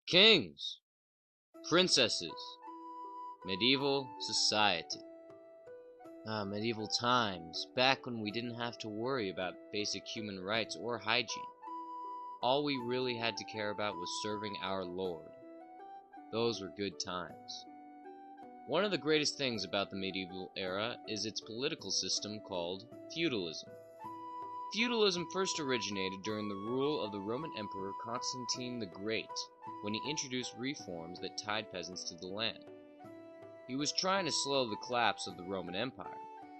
Kings, princesses, medieval society. Medieval times, back when we didn't have to worry about basic human rights or hygiene. All we really had to care about was serving our Lord. Those were good times. One of the greatest things about the medieval era is its political system called feudalism. Feudalism first originated during the rule of the Roman Emperor Constantine the Great, when he introduced reforms that tied peasants to the land. He was trying to slow the collapse of the Roman Empire,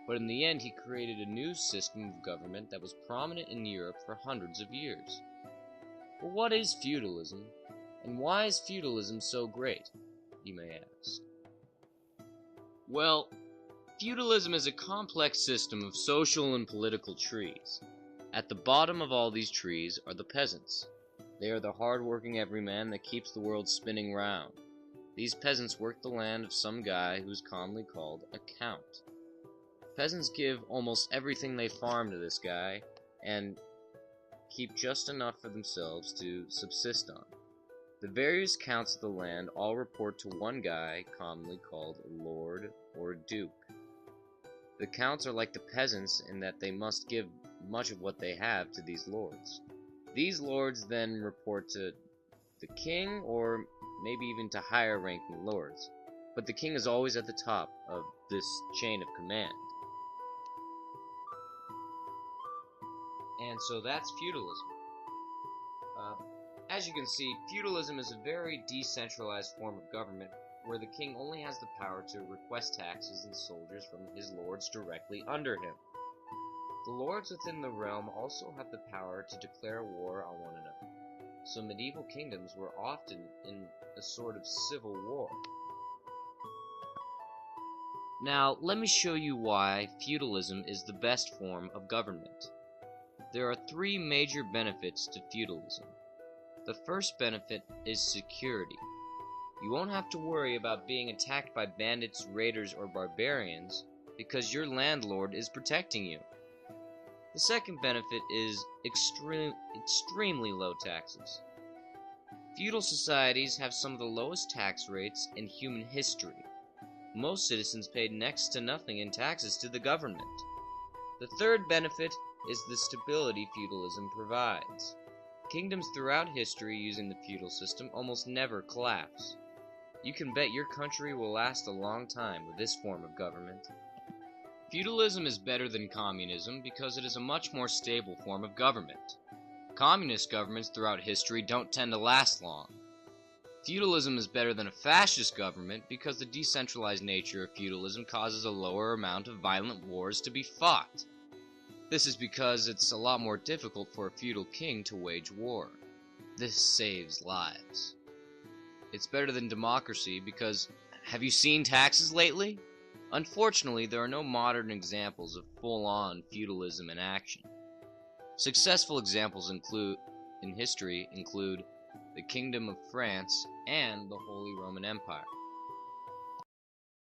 but in the end he created a new system of government that was prominent in Europe for hundreds of years. But what is feudalism, and why is feudalism so great, you may ask? Well, feudalism is a complex system of social and political trees. At the bottom of all these trees are the peasants. They are the hard-working everyman that keeps the world spinning round. These peasants work the land of some guy who's commonly called a count. Peasants give almost everything they farm to this guy and keep just enough for themselves to subsist on. The various counts of the land all report to one guy commonly called a lord or a duke. The counts are like the peasants in that they must give much of what they have to these lords. These lords then report to the king or maybe even to higher ranking lords, but the king is always at the top of this chain of command. And so that's feudalism. As you can see, feudalism is a very decentralized form of government where the king only has the power to request taxes and soldiers from his lords directly under him. The lords within the realm also have the power to declare war on one another, so medieval kingdoms were often in a sort of civil war. Now, let me show you why feudalism is the best form of government. There are three major benefits to feudalism. The first benefit is security. You won't have to worry about being attacked by bandits, raiders, or barbarians because your landlord is protecting you. The second benefit is extremely low taxes. Feudal societies have some of the lowest tax rates in human history. Most citizens paid next to nothing in taxes to the government. The third benefit is the stability feudalism provides. Kingdoms throughout history using the feudal system almost never collapse. You can bet your country will last a long time with this form of government. Feudalism is better than communism because it is a much more stable form of government. Communist governments throughout history don't tend to last long. Feudalism is better than a fascist government because the decentralized nature of feudalism causes a lower amount of violent wars to be fought. This is because it's a lot more difficult for a feudal king to wage war. This saves lives. It's better than democracy because, have you seen taxes lately? Unfortunately, there are no modern examples of full-on feudalism in action. Successful examples in history include the Kingdom of France and the Holy Roman Empire.